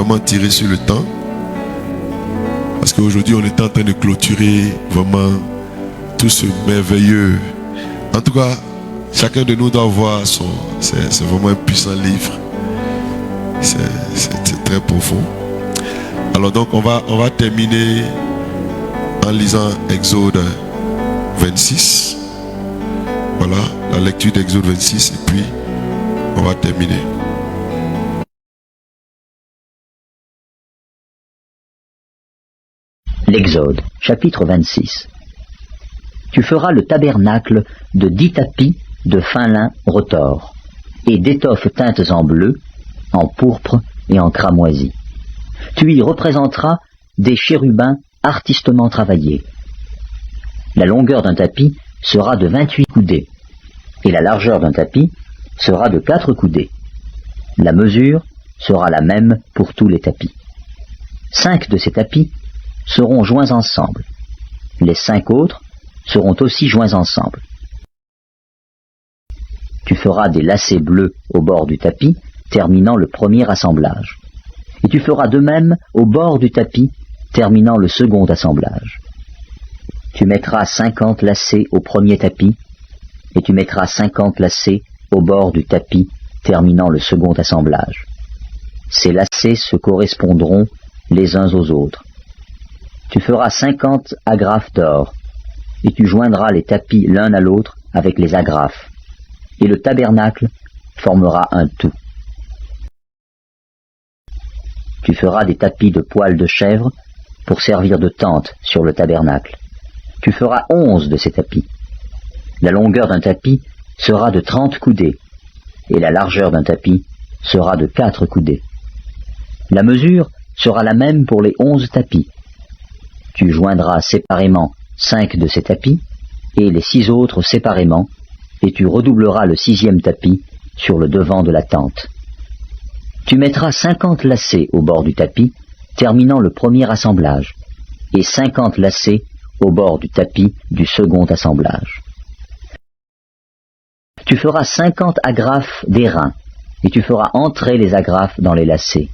vraiment tirer sur le temps. Parce qu'aujourd'hui, on est en train de clôturer vraiment tout ce merveilleux. En tout cas, chacun de nous doit voir son... C'est vraiment un puissant livre. C'est très profond. Alors donc, on va terminer en lisant Exode 26. Voilà, la lecture d'Exode 26 et puis on va terminer. L'Exode, chapitre 26. Tu feras le tabernacle de 10 tapis de fin lin retors, et d'étoffes teintes en bleu, en pourpre et en cramoisi. Tu y représenteras des chérubins artistement travaillés. La longueur d'un tapis sera de 28 coudées, et la largeur d'un tapis sera de 4 coudées. La mesure sera la même pour tous les tapis. 5 de ces tapis seront joints ensemble. Les 5 autres seront aussi joints ensemble. Tu feras des lacets bleus au bord du tapis, terminant le premier assemblage. Et tu feras de même au bord du tapis, terminant le second assemblage. Tu mettras 50 lacets au premier tapis, et tu mettras 50 lacets au bord du tapis, terminant le second assemblage. Ces lacets se correspondront les uns aux autres. Tu feras 50 agrafes d'or, et tu joindras les tapis l'un à l'autre avec les agrafes, et le tabernacle formera un tout. Tu feras des tapis de poils de chèvre pour servir de tente sur le tabernacle. Tu feras 11 de ces tapis. La longueur d'un tapis sera de 30 coudées, et la largeur d'un tapis sera de 4 coudées. La mesure sera la même pour les 11 tapis. Tu joindras séparément 5 de ces tapis, et les 6 autres séparément, et tu redoubleras le 6e tapis sur le devant de la tente. Tu mettras 50 lacets au bord du tapis, terminant le premier assemblage, et 50 lacets au bord du tapis du second assemblage. Tu feras 50 agrafes d'airain, et tu feras entrer les agrafes dans les lacets.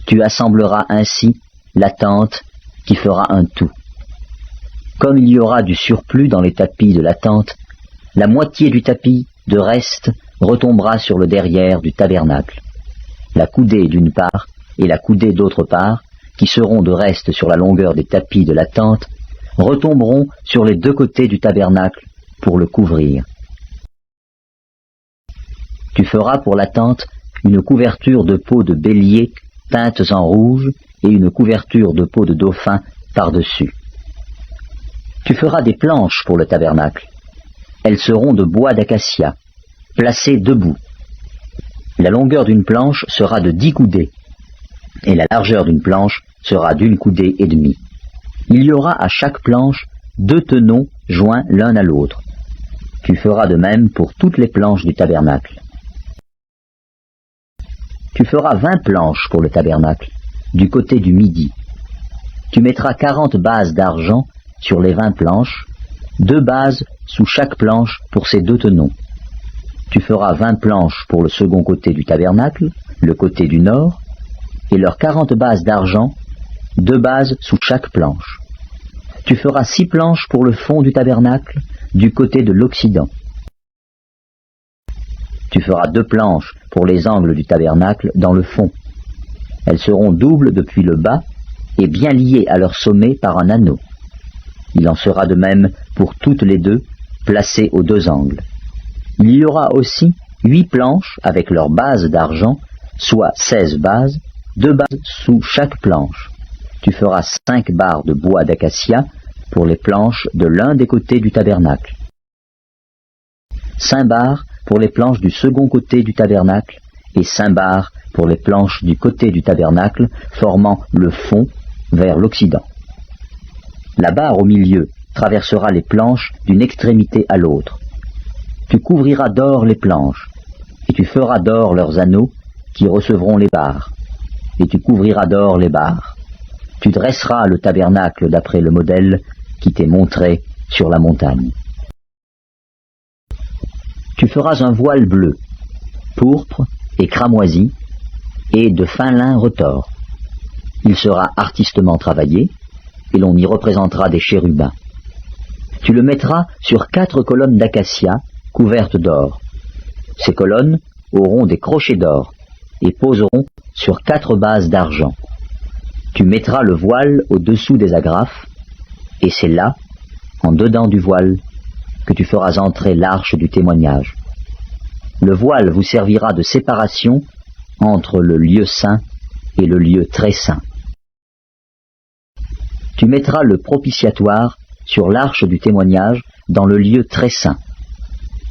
Tu assembleras ainsi la tente qui fera un tout. Comme il y aura du surplus dans les tapis de la tente, la moitié du tapis de reste retombera sur le derrière du tabernacle. La coudée d'une part et la coudée d'autre part, qui seront de reste sur la longueur des tapis de la tente, retomberont sur les 2 côtés du tabernacle pour le couvrir. Tu feras pour la tente une couverture de peau de bélier teintes en rouge et une couverture de peau de dauphin par-dessus. Tu feras des planches pour le tabernacle. Elles seront de bois d'acacia, placées debout. La longueur d'une planche sera de 10 coudées, et la largeur d'une planche sera d'1 coudée et demie. Il y aura à chaque planche 2 tenons joints l'un à l'autre. Tu feras de même pour toutes les planches du tabernacle. Tu feras 20 planches pour le tabernacle, du côté du midi. Tu mettras 40 bases d'argent sur les 20 planches, 2 bases sous chaque planche pour ces 2 tenons. Tu feras 20 planches pour le second côté du tabernacle, le côté du nord, et leurs 40 bases d'argent, 2 bases sous chaque planche. Tu feras 6 planches pour le fond du tabernacle, du côté de l'occident. Tu feras 2 planches pour les angles du tabernacle dans le fond. Elles seront doubles depuis le bas et bien liées à leur sommet par un anneau. Il en sera de même pour toutes les 2, placées aux 2 angles. Il y aura aussi 8 planches avec leurs bases d'argent, soit 16 bases, 2 bases sous chaque planche. Tu feras 5 barres de bois d'acacia pour les planches de l'un des côtés du tabernacle. 5 barres pour les planches du second côté du tabernacle et 5 barres pour les planches du côté du tabernacle formant le fond vers l'occident. La barre au milieu traversera les planches d'une extrémité à l'autre. Tu couvriras d'or les planches, et tu feras d'or leurs anneaux qui recevront les barres, et tu couvriras d'or les barres. Tu dresseras le tabernacle d'après le modèle qui t'est montré sur la montagne. Tu feras un voile bleu, pourpre et cramoisi, et de fin lin retors. Il sera artistement travaillé, et l'on y représentera des chérubins. Tu le mettras sur 4 colonnes d'acacia couvertes d'or. Ces colonnes auront des crochets d'or et poseront sur 4 bases d'argent. Tu mettras le voile au-dessous des agrafes, et c'est là, en dedans du voile, que tu feras entrer l'arche du témoignage. Le voile vous servira de séparation entre le lieu saint et le lieu très saint. Tu mettras le propitiatoire sur l'arche du témoignage dans le lieu très saint.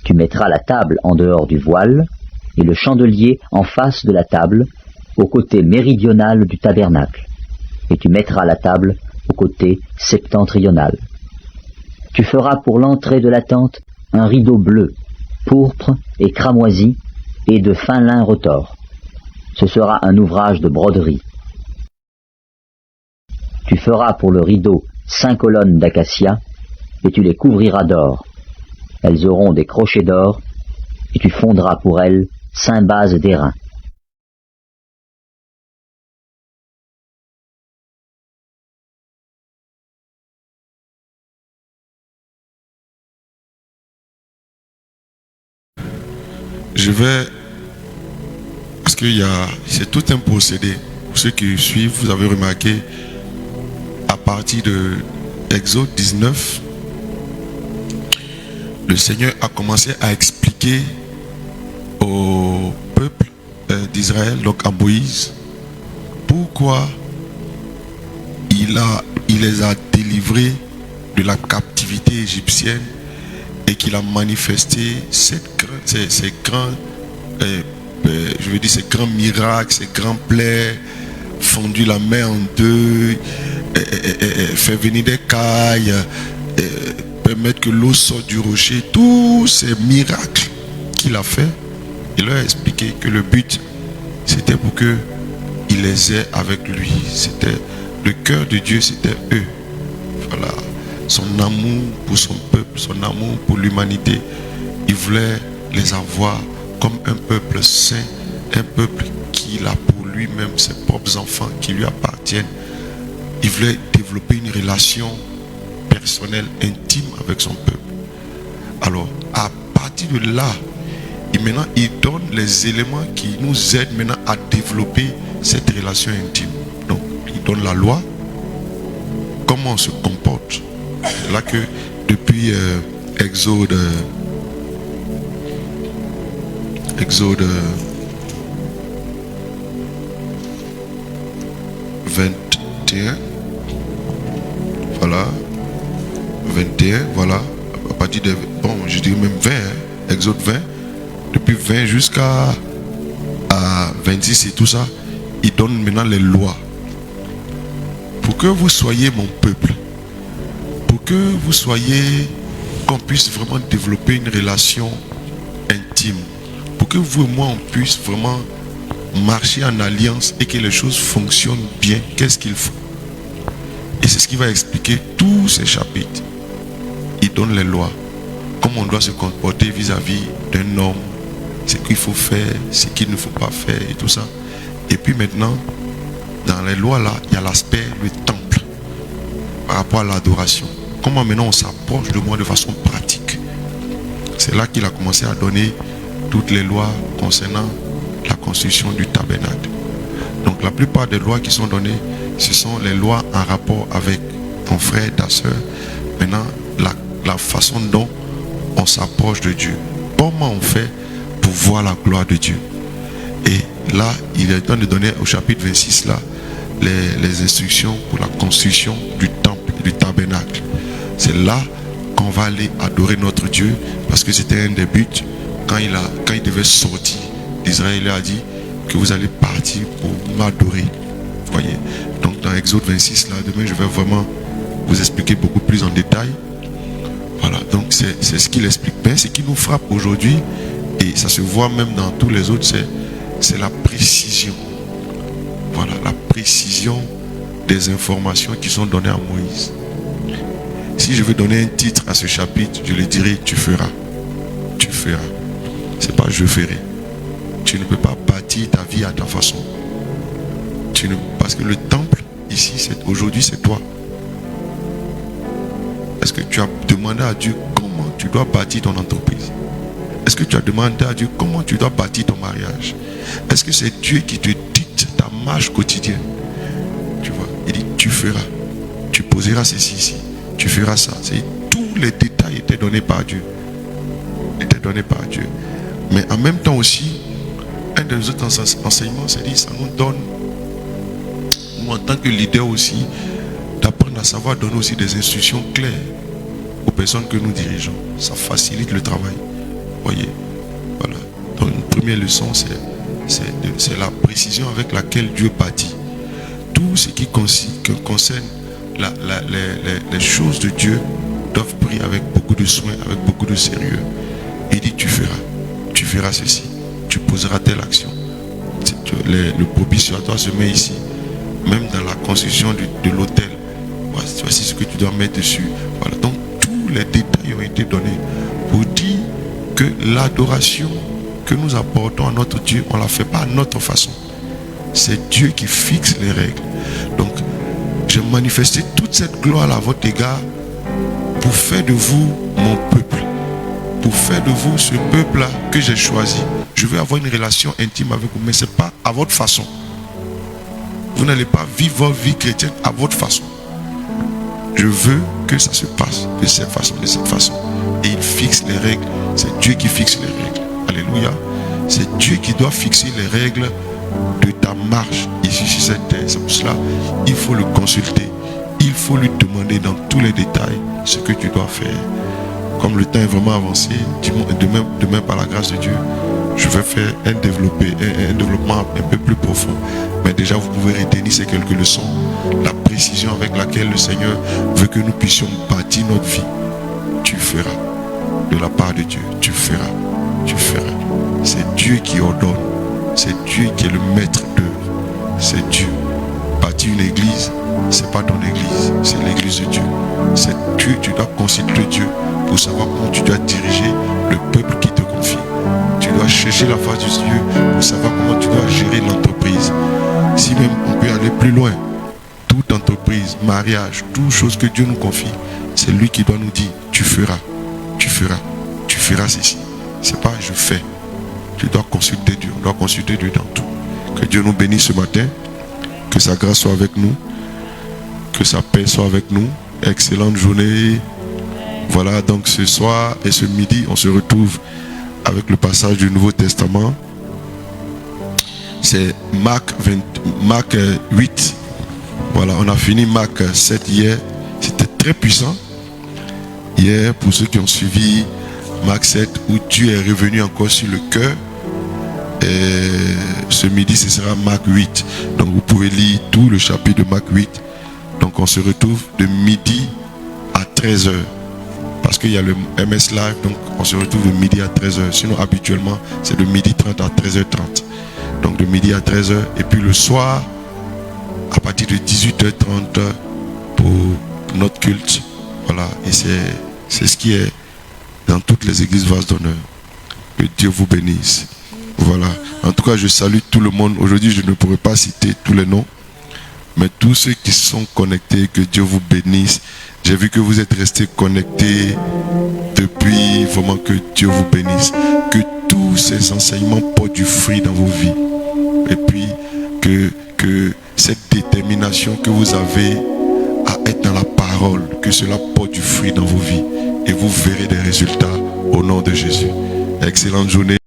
Tu mettras la table en dehors du voile et le chandelier en face de la table, au côté méridional du tabernacle. Et tu mettras la table au côté septentrional. Tu feras pour l'entrée de la tente un rideau bleu, pourpre et cramoisi et de fin lin retors. Ce sera un ouvrage de broderie. Tu feras pour le rideau 5 colonnes d'acacia, et tu les couvriras d'or. Elles auront des crochets d'or, et tu fondras pour elles 5 bases d'airain. Je vais, parce c'est tout un procédé. Pour ceux qui suivent, vous avez remarqué, à partir de Exode 19, le Seigneur a commencé à expliquer au peuple d'Israël, donc à Moïse, pourquoi il les a délivrés de la captivité égyptienne et qu'il a manifesté ces grands miracles, ces grands plaies, fondu la mer en deux, fait venir des cailles, permettre que l'eau sorte du rocher. Tous ces miracles qu'il a fait, il leur a expliqué que le but c'était pour que il les ait avec lui. C'était le cœur de Dieu, c'était eux. Voilà, son amour pour son peuple, son amour pour l'humanité. Il voulait les avoir comme un peuple saint, un peuple qu'il a pour lui-même, ses propres enfants qui lui appartiennent. Il voulait développer une relation personnelle, intime avec son peuple. Alors, à partir de là, maintenant, il donne les éléments qui nous aident maintenant à développer cette relation intime. Donc, il donne la loi, comment on se comporte. C'est là que, depuis Exode 21, voilà, 21, voilà, à partir de, bon, je dirais même 20, Exode 20, depuis 20 jusqu'à 26 et tout ça, il donne maintenant les lois. Pour que vous soyez mon peuple, pour que vous soyez, qu'on puisse vraiment développer une relation intime, pour que vous et moi on puisse vraiment marcher en alliance et que les choses fonctionnent bien, qu'est-ce qu'il faut? Et c'est ce qui va expliquer tous ces chapitres. Il donne les lois, comment on doit se comporter vis-à-vis d'un homme, ce qu'il faut faire, ce qu'il ne faut pas faire et tout ça. Et puis maintenant, dans les lois là, il y a l'aspect, le temple, par rapport à l'adoration. Comment maintenant on s'approche de moi de façon pratique. C'est là qu'il a commencé à donner toutes les lois concernant la construction du tabernacle. Donc la plupart des lois qui sont données, ce sont les lois en rapport avec ton frère, ta soeur. Maintenant, la façon dont on s'approche de Dieu. Comment on fait pour voir la gloire de Dieu. Et là, il est temps de donner au chapitre 26 là, les instructions pour la construction du temple, du tabernacle. C'est là qu'on va aller adorer notre Dieu, parce que c'était un des buts quand il devait sortir d'Israël. Il a dit que vous allez partir pour m'adorer. Voyez. Donc dans Exode 26 là, demain je vais vraiment vous expliquer beaucoup plus en détail. Voilà, donc c'est ce qu'il explique. Mais ce qui nous frappe aujourd'hui, et ça se voit même dans tous les autres, c'est la précision. Voilà, la précision des informations qui sont données à Moïse. Si je veux donner un titre à ce chapitre, je le dirai: tu feras. Tu feras. C'est pas je ferai. Tu ne peux pas bâtir ta vie à ta façon. Parce que le temple, ici, aujourd'hui, c'est toi. Est-ce que tu as demandé à Dieu comment tu dois bâtir ton entreprise? Est-ce que tu as demandé à Dieu comment tu dois bâtir ton mariage? Est-ce que c'est Dieu qui te dicte ta marche quotidienne? Tu vois, il dit, tu feras. Tu poseras ceci ici. Tu feras ça. Tous les détails étaient donnés par Dieu. Mais en même temps aussi, un des autres enseignements, c'est dit, ça nous donne, nous en tant que leader aussi, d'apprendre à savoir donner aussi des instructions claires aux personnes que nous dirigeons. Ça facilite le travail. Voyez, voilà. Donc une première leçon, c'est la précision avec laquelle Dieu bâtit. Tout ce qui concerne les choses de Dieu doivent prier avec beaucoup de soin, avec beaucoup de sérieux. Il dit, tu feras ceci, tu poseras telle action. Le propitiatoire se met ici, même dans la construction de l'autel. Voici ce que tu dois mettre dessus. Voilà. Donc tous les détails ont été donnés pour dire que l'adoration que nous apportons à notre Dieu, on ne la fait pas à notre façon. C'est Dieu qui fixe les règles. Donc, j'ai manifesté toute cette gloire à votre égard pour faire de vous mon peuple. Pour faire de vous ce peuple-là que j'ai choisi. Je veux avoir une relation intime avec vous, mais ce n'est pas à votre façon. Vous n'allez pas vivre votre vie chrétienne à votre façon. Je veux que ça se passe de cette façon, Et il fixe les règles. C'est Dieu qui fixe les règles. Alléluia. C'est Dieu qui doit fixer les règles de ta marche ici sur cette terre. C'est pour cela il faut le consulter. Il faut lui demander dans tous les détails ce que tu dois faire. Comme le temps est vraiment avancé, demain par la grâce de Dieu, je vais faire un développement un peu plus profond. Mais déjà, vous pouvez retenir ces quelques leçons. La précision avec laquelle le Seigneur veut que nous puissions bâtir notre vie. Tu feras. De la part de Dieu, tu feras. C'est Dieu qui ordonne. C'est Dieu qui est le maître d'œuvre. C'est Dieu. Bâtir une église, c'est pas ton église, c'est l'église de Dieu. C'est Dieu, tu dois consulter Dieu pour savoir comment tu dois diriger le peuple qui te confie. Tu dois chercher la face de Dieu pour savoir comment tu dois gérer l'entreprise. Si même on peut aller plus loin, toute entreprise, mariage, toute chose que Dieu nous confie, c'est lui qui doit nous dire, tu feras ceci. C'est pas je fais. Tu dois consulter Dieu. On doit consulter Dieu dans tout. Que Dieu nous bénisse ce matin. Que sa grâce soit avec nous. Que sa paix soit avec nous. Excellente journée. Voilà, donc ce soir et ce midi, on se retrouve avec le passage du Nouveau Testament. C'est Marc 8. Voilà, on a fini Marc 7 hier. C'était très puissant. Hier, pour ceux qui ont suivi Marc 7, où Dieu est revenu encore sur le cœur. Et ce midi, ce sera Marc 8. Donc vous pouvez lire tout le chapitre de Marc 8. Donc on se retrouve de midi à 13h. Parce qu'il y a le MS Live, donc on se retrouve de midi à 13h. Sinon, habituellement, c'est de midi 30 à 13h30. Donc de midi à 13h. Et puis le soir, à partir de 18h30 pour notre culte. Voilà. Et c'est ce qui est dans toutes les églises Vase d'honneur. Que Dieu vous bénisse. Voilà. En tout cas, je salue tout le monde. Aujourd'hui, je ne pourrai pas citer tous les noms. Mais tous ceux qui sont connectés, que Dieu vous bénisse. J'ai vu que vous êtes restés connectés depuis. Vraiment que Dieu vous bénisse. Que tous ces enseignements portent du fruit dans vos vies. Et puis, que cette détermination que vous avez à être dans la parole, que cela porte du fruit dans vos vies. Et vous verrez des résultats au nom de Jésus. Excellente journée.